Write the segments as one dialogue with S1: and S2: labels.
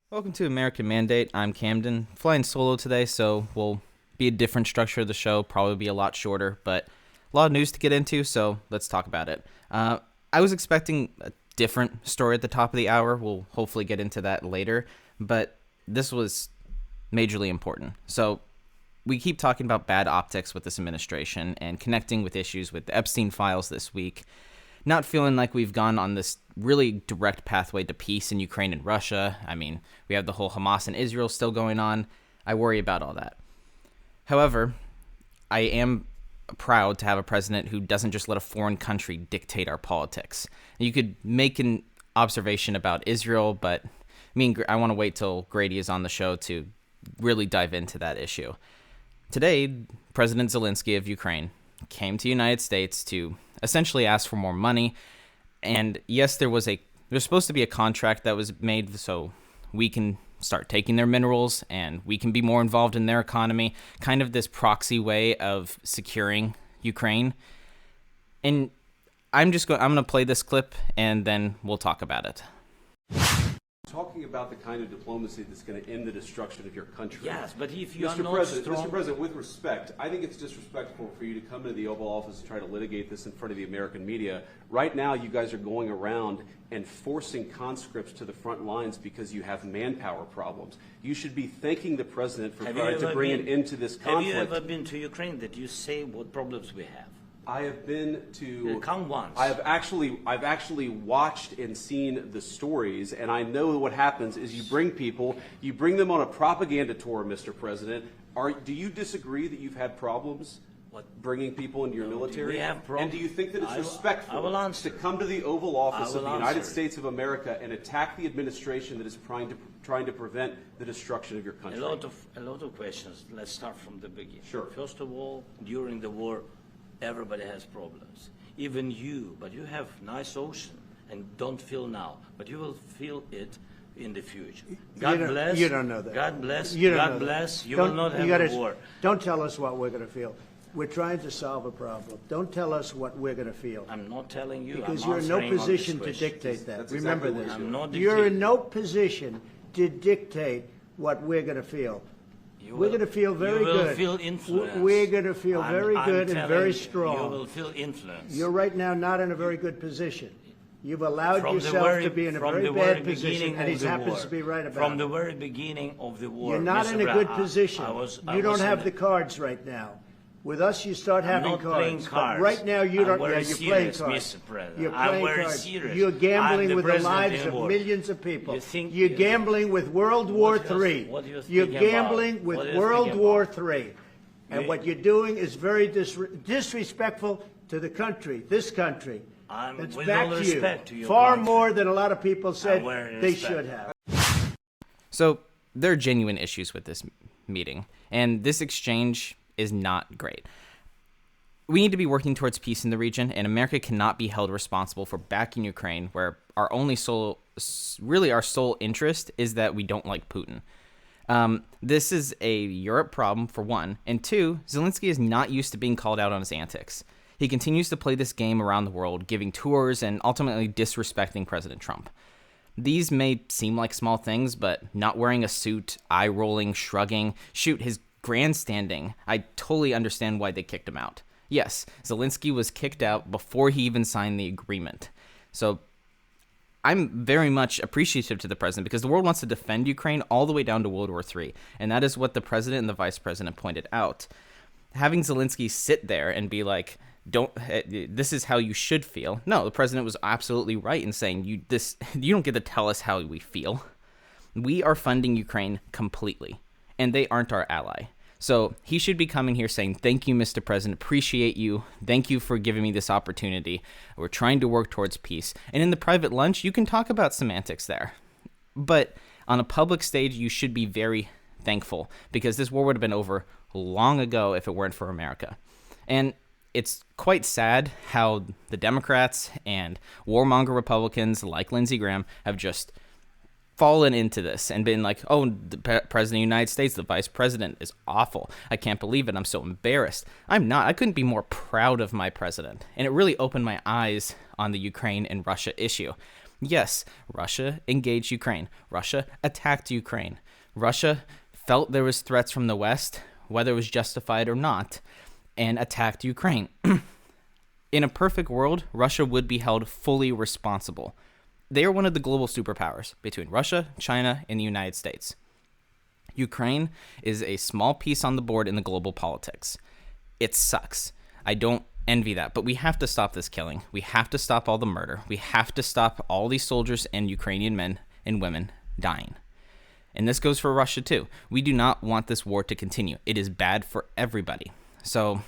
S1: Welcome to American Mandate. I'm Camden, flying solo today, so we'll be a different structure of the show, probably be a lot shorter, but a lot of news to get into, so let's talk about it. I was expecting a different story at the top of the hour. We'll hopefully get into that later, but this was majorly important. So we keep talking about bad optics with this administration and connecting with issues with the Epstein files this week. Not feeling like we've gone on this really direct pathway to peace in Ukraine and Russia. I mean, we have the whole Hamas and Israel still going on. I worry about all that. However, I am proud to have a president who doesn't just let a foreign country dictate our politics. You could make an observation about Israel, but I want to wait till Grady is on the show to really dive into that issue. Today, President Zelenskyy of Ukraine came to the United States to essentially ask for more money. And yes, there's supposed to be a contract that was made so we can start taking their minerals and we can be more involved in their economy, kind of this proxy way of securing Ukraine. And I'm going to play this clip and then we'll talk about it.
S2: Talking about the kind of diplomacy that's going to end the destruction of your country.
S3: Yes, but if you are
S2: Mr.
S3: not
S2: President,
S3: strong...
S2: Mr. President, with respect, I think it's disrespectful for you to come into the Oval Office and try to litigate this in front of the American media. Right now, you guys are going around and forcing conscripts to the front lines because you have manpower problems. You should be thanking the President for trying to bring an end to this conflict.
S3: Have you ever been to Ukraine that you say what problems we have?
S2: I have been to.
S3: Come once.
S2: I've actually watched and seen the stories, and I know what happens is you bring them on a propaganda tour, Mr. President. Do you disagree that you've had problems bringing people into your military?
S3: We have problems.
S2: And do you think that it's respectful to come to the Oval Office of the United States of America and attack the administration that is trying to prevent the destruction of your country?
S3: A lot of questions. Let's start from the beginning.
S2: Sure.
S3: First of all, during the war, everybody has problems. Even you, but you have nice ocean and don't feel now, but you will feel it in the future. God bless.
S4: You don't know that.
S3: God bless.
S4: You don't
S3: God
S4: know
S3: bless.
S4: That.
S3: You will not have a war.
S4: Don't tell us what we're going to feel. We're trying to solve a problem. Don't tell us what we're going to feel.
S3: I'm not telling you.
S4: Because
S3: I'm
S4: you're in no
S3: answering on this
S4: position to
S3: question.
S4: dictate that.
S2: That's
S4: Remember
S2: exactly
S4: this.
S2: what
S3: I'm not
S4: You're in
S3: dictating.
S4: no position to dictate what we're going to feel. We're going to feel very good.
S3: You will feel influence.
S4: We're going to feel very good and very
S3: You
S4: strong.
S3: will feel influence.
S4: You're right now not in a very good position. You've allowed
S3: From the
S4: yourself
S3: very-
S4: to be in a
S3: from
S4: very
S3: the
S4: bad
S3: very
S4: position,
S3: beginning
S4: and he
S3: of the
S4: happens
S3: war.
S4: to be right about
S3: From
S4: it.
S3: the very beginning of the war.
S4: You're not
S3: Mr.
S4: in a
S3: Brown,
S4: good position.
S3: I
S4: You don't
S3: was
S4: have
S3: in
S4: the cards right now. With us, you start having
S3: not playing
S4: cards.
S3: cards.
S4: But right now, you
S3: I'm
S4: don't.
S3: very
S4: You're playing
S3: serious,
S4: cards.
S3: Mr. President.
S4: You're
S3: I'm
S4: playing
S3: very
S4: cards.
S3: serious.
S4: You're
S3: I'm
S4: gambling
S3: the
S4: with the
S3: president
S4: lives
S3: in
S4: of
S3: war.
S4: millions of people.
S3: You think-
S4: You're gambling with World War
S3: What do you-
S4: III.
S3: what do you
S4: You're
S3: think about?
S4: gambling with
S3: What do you
S4: World
S3: think
S4: War
S3: about?
S4: III. And
S3: You-
S4: what you're doing is very disrespectful to the country, this country.
S3: I'm-
S4: It's
S3: with
S4: back
S3: all
S4: to
S3: respect
S4: you.
S3: to your
S4: Far
S3: country.
S4: more than a lot of people said
S3: very
S4: they
S3: respect.
S4: should have.
S1: So there are genuine issues with this meeting, and this exchange is not great. We need to be working towards peace in the region, and America cannot be held responsible for backing Ukraine, where our sole interest is that we don't like Putin. This is a Europe problem, for one, and two, Zelenskyy is not used to being called out on his antics. He continues to play this game around the world, giving tours and ultimately disrespecting President Trump. These may seem like small things, but not wearing a suit, eye-rolling, shrugging, shoot, his grandstanding, I totally understand why they kicked him out. Yes, Zelenskyy was kicked out before he even signed the agreement. So I'm very much appreciative to the president because the world wants to defend Ukraine all the way down to World War III, and that is what the president and the vice president pointed out. Having Zelenskyy sit there and be like, this is how you should feel. No, the president was absolutely right in saying you don't get to tell us how we feel. We are funding Ukraine completely, and they aren't our ally. So he should be coming here saying, thank you, Mr. President, appreciate you. Thank you for giving me this opportunity. We're trying to work towards peace. And in the private lunch, you can talk about semantics there. But on a public stage, you should be very thankful because this war would have been over long ago if it weren't for America. And it's quite sad how the Democrats and warmonger Republicans like Lindsey Graham have just fallen into this and been like, oh, the president of the United States, the vice president is awful. I can't believe it. I'm so embarrassed. I'm not. I couldn't be more proud of my president. And it really opened my eyes on the Ukraine and Russia issue. Yes, Russia engaged Ukraine. Russia attacked Ukraine. Russia felt there was threats from the West, whether it was justified or not, and attacked Ukraine. In a perfect world, Russia would be held fully responsible. They are one of the global superpowers between Russia, China, and the United States. Ukraine is a small piece on the board in the global politics. It sucks. I don't envy that, but we have to stop this killing. We have to stop all the murder. We have to stop all these soldiers and Ukrainian men and women dying. And this goes for Russia too. We do not want this war to continue. It is bad for everybody. So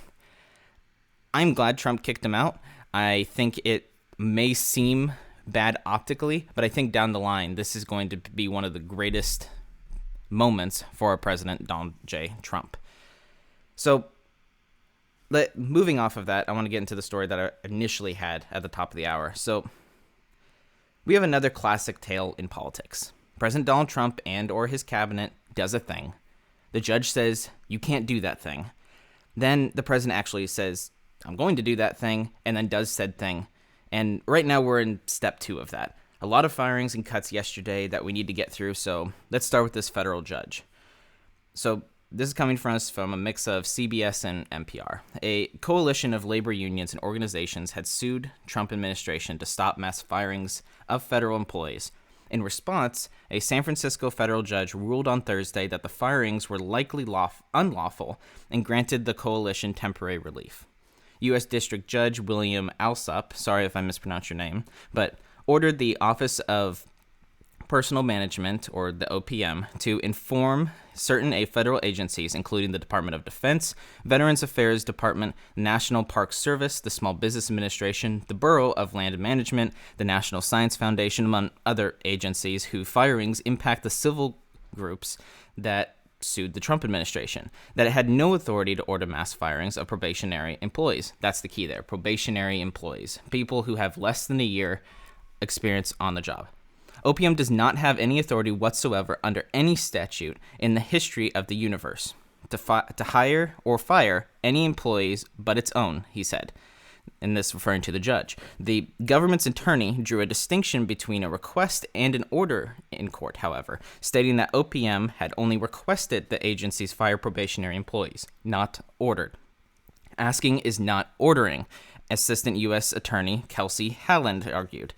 S1: I'm glad Trump kicked him out. I think it may seem bad optically, but I think down the line, this is going to be one of the greatest moments for our president, Donald J. Trump. So moving off of that, I want to get into the story that I initially had at the top of the hour. So we have another classic tale in politics. President Donald Trump and or his cabinet does a thing. The judge says, you can't do that thing. Then the president actually says, I'm going to do that thing, and then does said thing. And right now we're in step 2 of that. A lot of firings and cuts yesterday that we need to get through, so let's start with this federal judge. So this is coming from us from a mix of CBS and NPR. A coalition of labor unions and organizations had sued Trump administration to stop mass firings of federal employees. In response, a San Francisco federal judge ruled on Thursday that the firings were likely unlawful and granted the coalition temporary relief. U.S. District Judge William Alsup, sorry if I mispronounced your name, but ordered the Office of Personnel Management, or the OPM, to inform certain federal agencies, including the Department of Defense, Veterans Affairs Department, National Park Service, the Small Business Administration, the Bureau of Land Management, the National Science Foundation, among other agencies whose firings impact the civil groups that sued the Trump administration, that it had no authority to order mass firings of probationary employees. That's the key there, probationary employees, people who have less than a year experience on the job. OPM does not have any authority whatsoever under any statute in the history of the universe to hire or fire any employees but its own, he said, and this referring to the judge. The government's attorney drew a distinction between a request and an order in court, however, stating that OPM had only requested the agency's fire probationary employees, not ordered. Asking is not ordering, Assistant U.S. Attorney Kelsey Halland argued.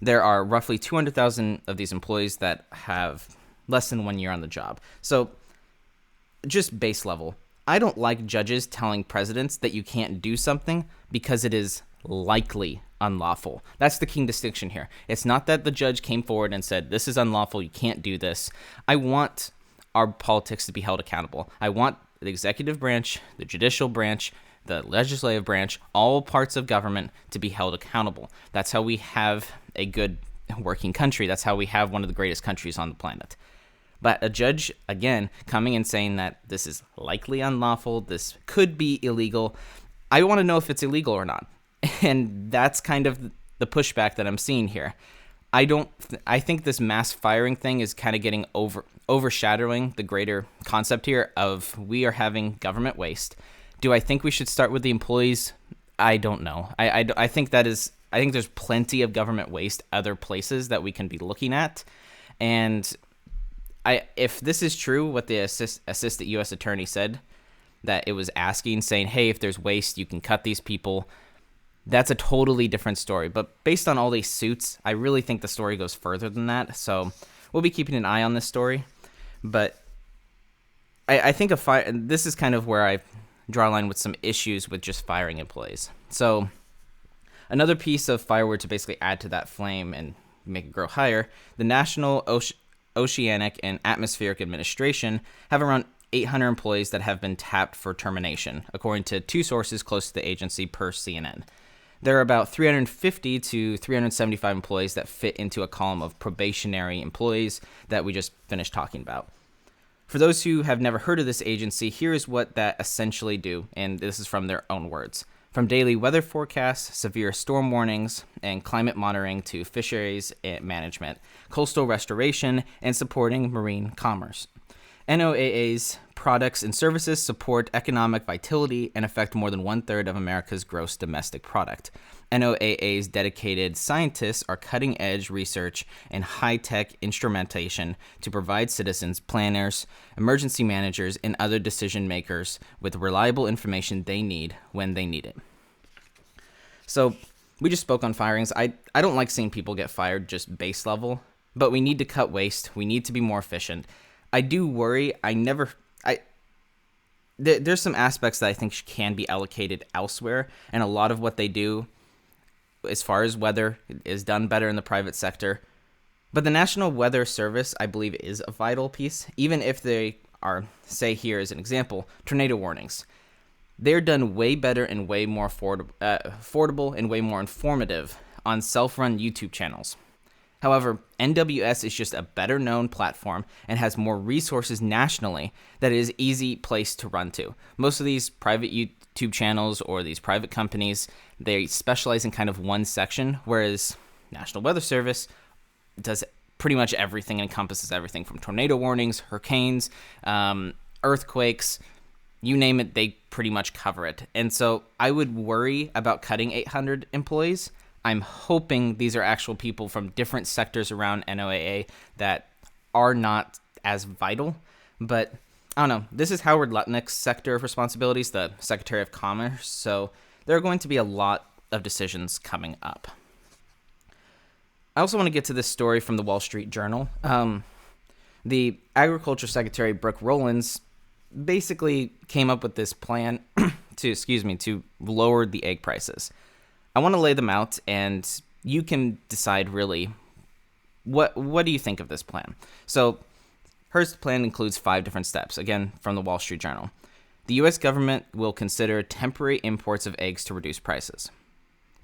S1: There are roughly 200,000 of these employees that have less than 1 year on the job. So, just base level. I don't like judges telling presidents that you can't do something because it is likely unlawful. That's the key distinction here. It's not that the judge came forward and said, this is unlawful, you can't do this. I want our politics to be held accountable. I want the executive branch, the judicial branch, the legislative branch, all parts of government to be held accountable. That's how we have a good working country. That's how we have one of the greatest countries on the planet. But a judge, again, coming and saying that this is likely unlawful, this could be illegal, I want to know if it's illegal or not. And that's kind of the pushback that I'm seeing here. I think this mass firing thing is kind of getting overshadowing the greater concept here of we are having government waste. Do I think we should start with the employees? I don't know. I think there's plenty of government waste other places that we can be looking at. And if this is true, what the assistant U.S. attorney said, that it was saying, hey, if there's waste, you can cut these people, that's a totally different story. But based on all these suits, I really think the story goes further than that. So we'll be keeping an eye on this story. But I think this is kind of where I draw a line with some issues with just firing employees. So another piece of firewood to basically add to that flame and make it grow higher, the National Oceanic and Atmospheric Administration have around 800 employees that have been tapped for termination, according to 2 sources close to the agency per CNN. There are about 350 to 375 employees that fit into a column of probationary employees that we just finished talking about. For those who have never heard of this agency, here is what that essentially do, and this is from their own words. From daily weather forecasts, severe storm warnings, and climate monitoring to fisheries management, coastal restoration, and supporting marine commerce. NOAA's products and services support economic vitality and affect more than 1/3 of America's gross domestic product. NOAA's dedicated scientists are cutting-edge research and high-tech instrumentation to provide citizens, planners, emergency managers, and other decision makers with reliable information they need when they need it. So we just spoke on firings. I don't like seeing people get fired just base level, but we need to cut waste. We need to be more efficient. I do worry. There's some aspects that I think can be allocated elsewhere, and a lot of what they do as far as weather is done better in the private sector. But the National Weather Service, I believe, is a vital piece, even if they are, say here as an example, tornado warnings. They're done way better and way more affordable and way more informative on self-run YouTube channels. However, NWS is just a better known platform and has more resources nationally that it is easy place to run to. Most of these private YouTube channels or these private companies, they specialize in kind of one section, whereas National Weather Service does pretty much everything, encompasses everything from tornado warnings, hurricanes, earthquakes, you name it, they pretty much cover it. And so I would worry about cutting 800 employees. I'm hoping these are actual people from different sectors around NOAA that are not as vital. But I don't know. This is Howard Lutnick's sector of responsibilities, the Secretary of Commerce. So there are going to be a lot of decisions coming up. I also want to get to this story from the Wall Street Journal. The Agriculture Secretary Brooke Rollins basically came up with this plan to lower the egg prices. I want to lay them out, and you can decide really what do you think of this plan. So her plan includes 5 different steps, again, from the Wall Street Journal. The U.S. government will consider temporary imports of eggs to reduce prices.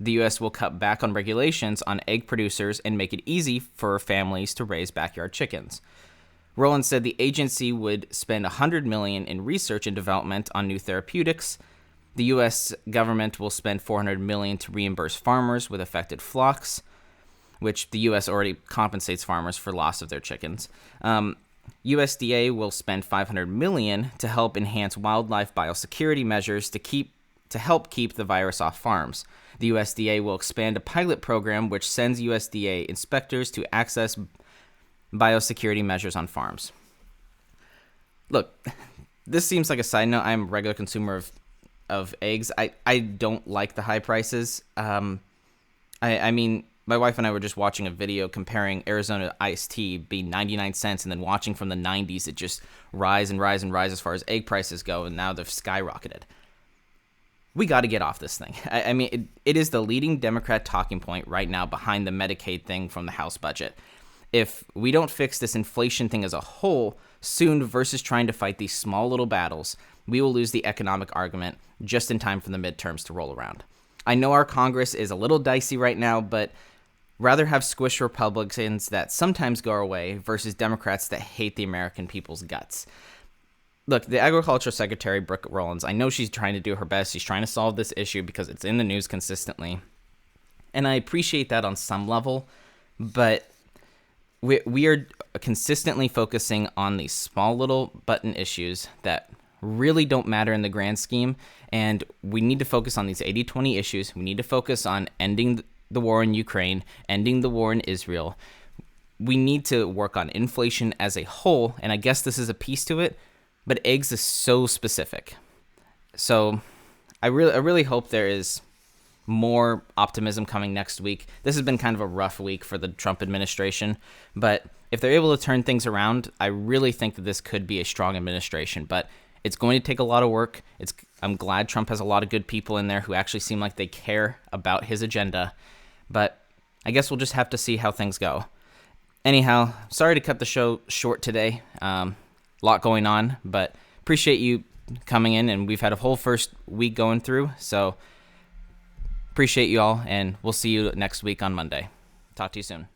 S1: The U.S. will cut back on regulations on egg producers and make it easy for families to raise backyard chickens. Rollins said the agency would spend $100 million in research and development on new therapeutics. The U.S. government will spend $400 million to reimburse farmers with affected flocks, which the U.S. already compensates farmers for loss of their chickens. USDA will spend $500 million to help enhance wildlife biosecurity measures to help keep the virus off farms. The USDA will expand a pilot program which sends USDA inspectors to access biosecurity measures on farms. Look, this seems like a side note. I'm a regular consumer of eggs. I don't like the high prices. I mean, my wife and I were just watching a video comparing Arizona iced tea being 99 cents and then watching from the 90s it just rise and rise and rise as far as egg prices go, and now they've skyrocketed. We got to get off this thing. I mean, it is the leading Democrat talking point right now behind the Medicaid thing from the House budget. If we don't fix this inflation thing as a whole soon versus trying to fight these small little battles, we will lose the economic argument just in time for the midterms to roll around. I know our Congress is a little dicey right now, but rather have squished Republicans that sometimes go our way versus Democrats that hate the American people's guts. Look, the Agriculture Secretary, Brooke Rollins, I know she's trying to do her best. She's trying to solve this issue because it's in the news consistently. And I appreciate that on some level, but we are consistently focusing on these small little button issues that really don't matter in the grand scheme, and we need to focus on these 80-20 issues. We need to focus on ending the war in Ukraine, ending the war in Israel. We need to work on inflation as a whole, and I guess this is a piece to it, but eggs is so specific. So I really hope there is more optimism coming next week. This has been kind of a rough week for the Trump administration, but if they're able to turn things around, I really think that this could be a strong administration, but it's going to take a lot of work. I'm glad Trump has a lot of good people in there who actually seem like they care about his agenda, but I guess we'll just have to see how things go. Anyhow, sorry to cut the show short today. A lot going on, but appreciate you coming in, and we've had a whole first week going through, so appreciate you all, and we'll see you next week on Monday. Talk to you soon.